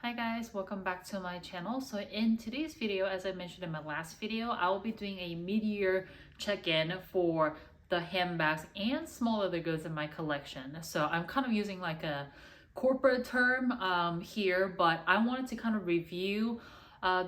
Hi guys, welcome back to my channel. So in today's video, as I mentioned in my last video, I will be doing a mid-year check-in for the handbags and small leather goods in my collection. So I'm kind of using like a corporate term here, but I wanted to kind of review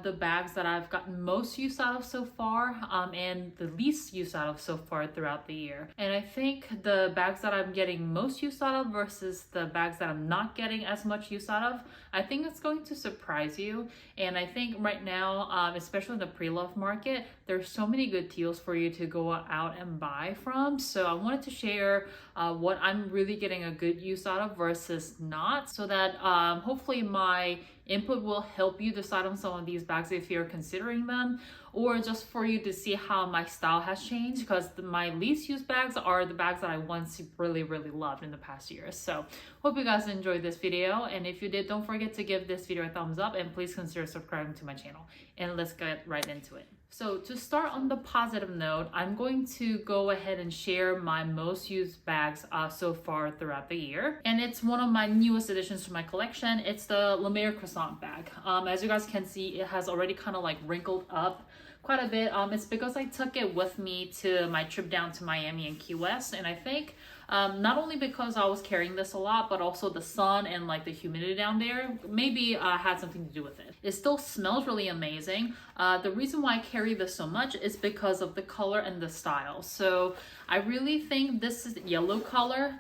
the bags that I've gotten most use out of so far and the least use out of so far throughout the year. And I think the bags that I'm getting most use out of versus the bags that I'm not getting as much use out of, I think it's going to surprise you. And I think right now, especially in the pre-love market, there's so many good deals for you to go out and buy from. So I wanted to share what I'm really getting a good use out of versus not, so that hopefully my input will help you decide on some of these bags if you're considering them, or just for you to see how my style has changed, because my least used bags are the bags that I once really loved in the past years. So hope you guys enjoyed this video, and if you did, don't forget to give this video a thumbs up and please consider subscribing to my channel. And let's get right into it. So to start on the positive note, I'm going to go ahead and share my most used bags so far throughout the year. And it's one of my newest additions to my collection. It's the Lemaire croissant bag. As you guys can see, it has already kind of like wrinkled up quite a bit. It's because I took it with me to my trip down to Miami and Key West. And I think not only because I was carrying this a lot, but also the sun and like the humidity down there maybe had something to do with it. It still smells really amazing. The reason why I carry this so much is because of the color and the style. So I really think this is yellow color.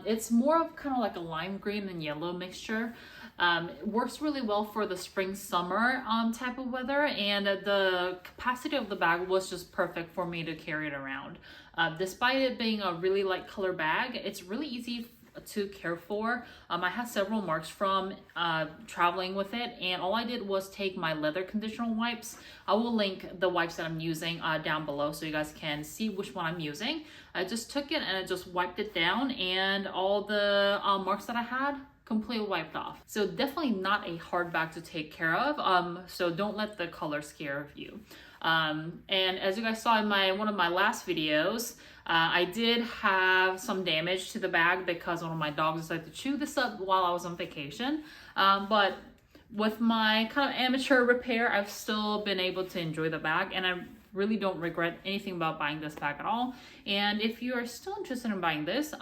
It's more of kind of like a lime green and yellow mixture. It works really well for the spring summer type of weather, and the capacity of the bag was just perfect for me to carry it around. Despite it being a really light color bag, it's really easy to care for. I had several marks from traveling with it, and all I did was take my leather conditioner wipes. I will link the wipes that I'm using down below so you guys can see which one I'm using. I just took it and I just wiped it down, and all the marks that I had completely wiped off. So definitely not a hard bag to take care of. So don't let the color scare you. And as you guys saw in one of my last videos, I did have some damage to the bag because one of my dogs decided to chew this up while I was on vacation. But with my kind of amateur repair, I've still been able to enjoy the bag, and I really don't regret anything about buying this bag at all. And if you are still interested in buying this,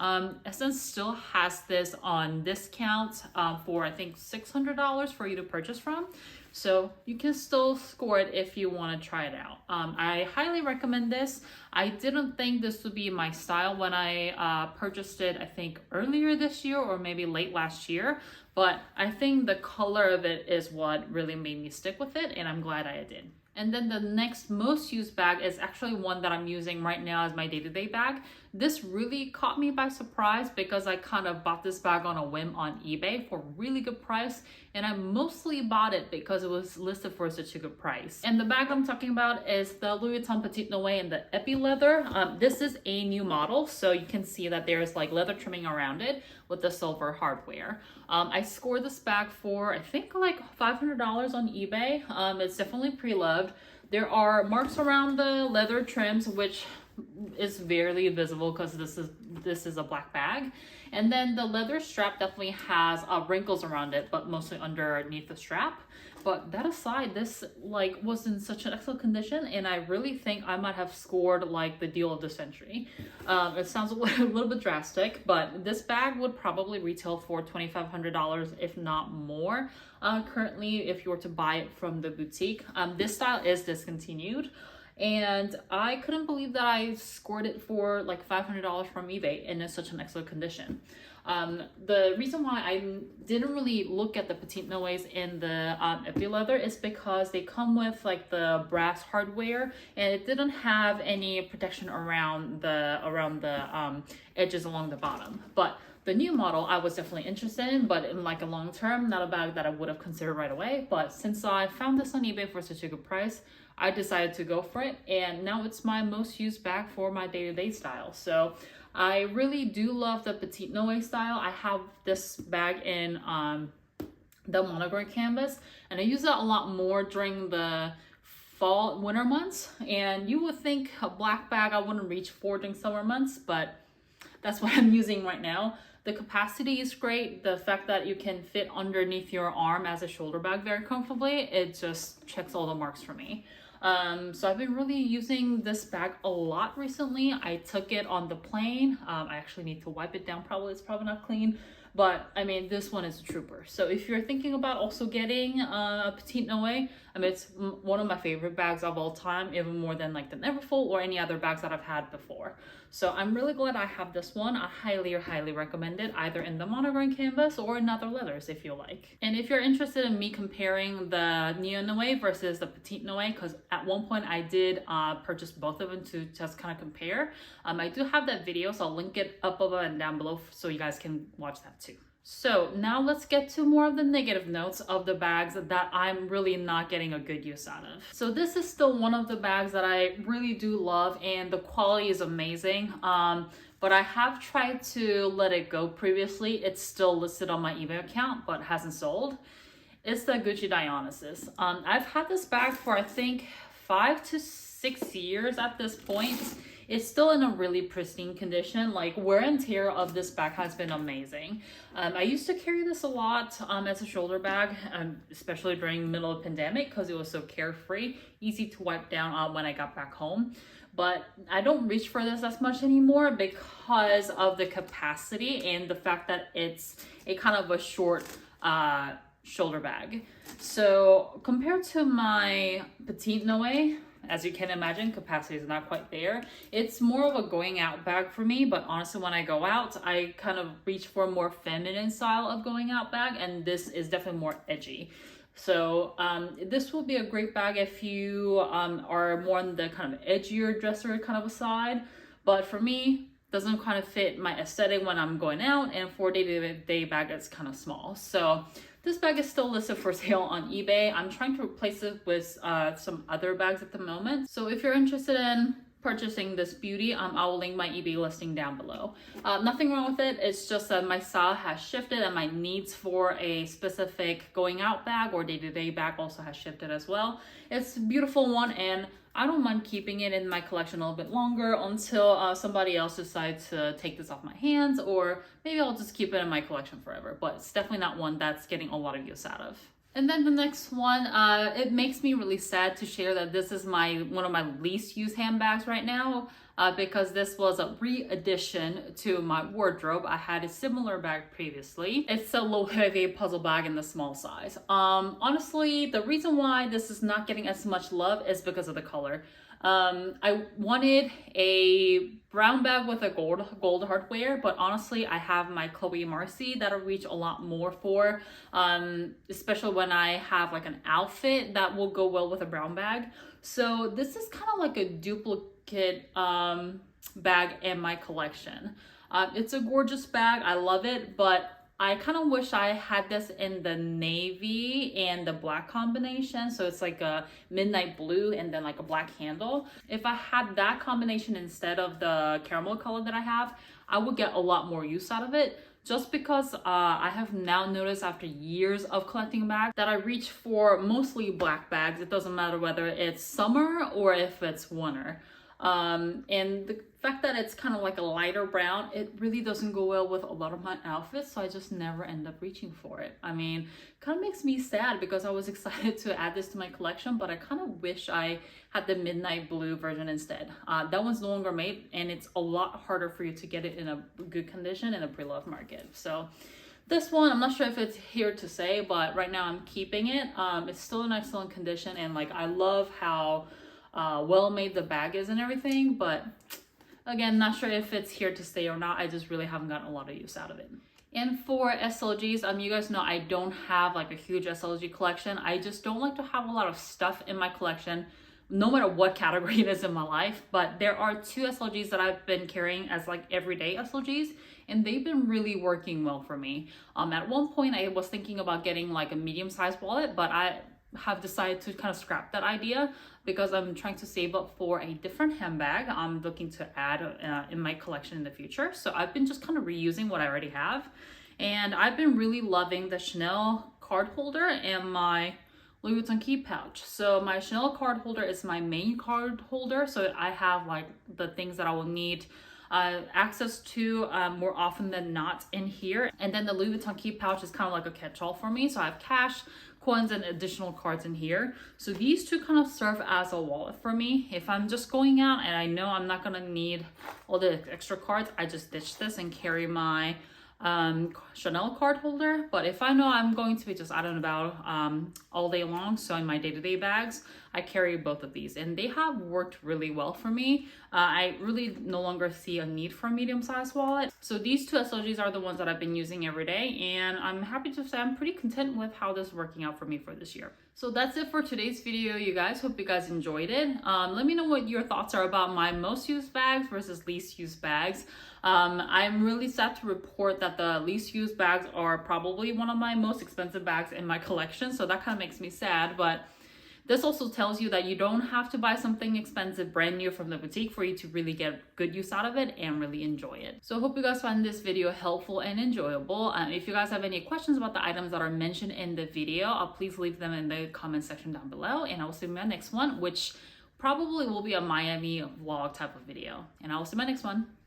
Essence still has this on discount for I think $600 for you to purchase from. So you can still score it if you want to try it out. I highly recommend this. I didn't think this would be my style when I purchased it, I think earlier this year or maybe late last year, but I think the color of it is what really made me stick with it, and I'm glad I did. And then the next most used bag is actually one that I'm using right now as my day-to-day bag. This really caught me by surprise because I kind of bought this bag on a whim on eBay for a really good price, and I mostly bought it because it was listed for such a good price. And the bag I'm talking about is the Louis Vuitton Petite Noé in the epi leather. This is a new model, so you can see that there's like leather trimming around it with the silver hardware. I scored this bag for I think like $500 on eBay. It's definitely pre-loved. There are marks around the leather trims, which is barely visible because this is a black bag. And then the leather strap definitely has wrinkles around it, but mostly underneath the strap. But that aside, this like was in such an excellent condition, and I really think I might have scored like the deal of the century. It sounds a little bit drastic, but this bag would probably retail for $2,500 if not more currently if you were to buy it from the boutique. This style is discontinued, and I couldn't believe that I scored it for like $500 from eBay and in such an excellent condition. The reason why I didn't really look at the Petite Noés in the epi leather is because they come with like the brass hardware, and it didn't have any protection around the edges along the bottom. But the new model I was definitely interested in, but in like a long term, not a bag that I would have considered right away. But since I found this on eBay for such a good price, I decided to go for it, and now it's my most used bag for my day-to-day style. So I really do love the Petite Noé style. I have this bag in the monogram canvas, and I use that a lot more during the fall winter months. And you would think a black bag I wouldn't reach for during summer months, but that's what I'm using right now. The capacity is great. The fact that you can fit underneath your arm as a shoulder bag very comfortably, it just checks all the marks for me. So I've been really using this bag a lot recently. I took it on the plane. I actually need to wipe it down. It's probably not clean, but I mean, this one is a trooper. So if you're thinking about also getting a petite Loewe, I mean, it's one of my favorite bags of all time, even more than like the Neverfull or any other bags that I've had before. So I'm really glad I have this one. I highly recommend it, either in the monogram canvas or in other leathers if you like. And if you're interested in me comparing the Neo Loewe versus the petite Loewe, because at one point I did purchase both of them to just kind of compare. I do have that video, so I'll link it up above and down below so you guys can watch that too. So now let's get to more of the negative notes of the bags that I'm really not getting a good use out of. So this is still one of the bags that I really do love, and the quality is amazing. But I have tried to let it go previously. It's still listed on my eBay account, but hasn't sold. It's the Gucci Dionysus. I've had this bag for I think 5 to 6 years at this point. It's still in a really pristine condition. Like, wear and tear of this bag has been amazing. I used to carry this a lot as a shoulder bag, especially during the middle of the pandemic, because it was so carefree, easy to wipe down when I got back home. But I don't reach for this as much anymore because of the capacity and the fact that it's a kind of a short shoulder bag. So compared to my petite Loewe, as you can imagine, capacity is not quite there. It's more of a going out bag for me, but honestly, when I go out, I kind of reach for a more feminine style of going out bag, and this is definitely more edgy. So this will be a great bag if you are more on the kind of edgier dresser kind of a side, but for me, doesn't kind of fit my aesthetic when I'm going out, and for day-to-day bag, it's kind of small. So this bag is still listed for sale on eBay. I'm trying to replace it with some other bags at the moment. So if you're interested in purchasing this beauty, I will link my eBay listing down below. Nothing wrong with it. It's just that my style has shifted and my needs for a specific going out bag or day-to-day bag also has shifted as well. It's a beautiful one, and I don't mind keeping it in my collection a little bit longer until somebody else decides to take this off my hands, or maybe I'll just keep it in my collection forever, but it's definitely not one that's getting a lot of use out of. And then the next one, it makes me really sad to share that this is one of my least used handbags right now, because this was a re-addition to my wardrobe. I had a similar bag previously. It's a Loewe puzzle bag in the small size. Honestly, the reason why this is not getting as much love is because of the color. I wanted a brown bag with a gold hardware, but honestly, I have my Chloe Marcy that I reach a lot more for, especially when I have like an outfit that will go well with a brown bag. So this is kind of like a duplicate bag in my collection. It's a gorgeous bag. I love it, but I kind of wish I had this in the navy and the black combination. So it's like a midnight blue and then like a black handle. If I had that combination instead of the caramel color that I have, I would get a lot more use out of it. Just because I have now noticed after years of collecting bags that I reach for mostly black bags. It doesn't matter whether it's summer or if it's winter. And the fact that it's kind of like a lighter brown, it really doesn't go well with a lot of my outfits, so I just never end up reaching for it. I mean, kind of makes me sad because I was excited to add this to my collection, but I kind of wish I had the midnight blue version instead. That one's no longer made, and it's a lot harder for you to get it in a good condition in a pre-loved market. So this one, I'm not sure if it's here to say, but right now I'm keeping it. It's still in excellent condition, and like I love how well made the bag is and everything, but again, not sure if it's here to stay or not. I just really haven't gotten a lot of use out of it. And for SLGs, you guys know I don't have like a huge SLG collection. I just don't like to have a lot of stuff in my collection, no matter what category it is in my life. But there are 2 SLGs that I've been carrying as like everyday SLGs, and they've been really working well for me. At one point I was thinking about getting like a medium-sized wallet, but I have decided to kind of scrap that idea because I'm trying to save up for a different handbag I'm looking to add in my collection in the future. So I've been just kind of reusing what I already have, and I've been really loving the Chanel card holder and my Louis Vuitton key pouch. So my Chanel card holder is my main card holder, so I have like the things that I will need access to more often than not in here. And then the Louis Vuitton key pouch is kind of like a catch-all for me. So I have cash, coins, and additional cards in here. So these two kind of serve as a wallet for me. If I'm just going out and I know I'm not gonna need all the extra cards, I just ditch this and carry my Chanel card holder. But if I know I'm going to be just out and about all day long, so in my day-to-day bags, I carry both of these, and they have worked really well for me. I really no longer see a need for a medium-sized wallet. So these two SLGs are the ones that I've been using every day, and I'm happy to say I'm pretty content with how this is working out for me for this year. So that's it for today's video, you guys. Hope you guys enjoyed it. Let me know what your thoughts are about my most used bags versus least used bags. I'm really sad to report that the least used bags are probably one of my most expensive bags in my collection, so that kind of makes me sad. But this also tells you that you don't have to buy something expensive brand new from the boutique for you to really get good use out of it and really enjoy it. So I hope you guys find this video helpful and enjoyable. If you guys have any questions about the items that are mentioned in the video, please leave them in the comment section down below, and I will see you in my next one, which probably will be a Miami vlog type of video. And I will see you in my next one.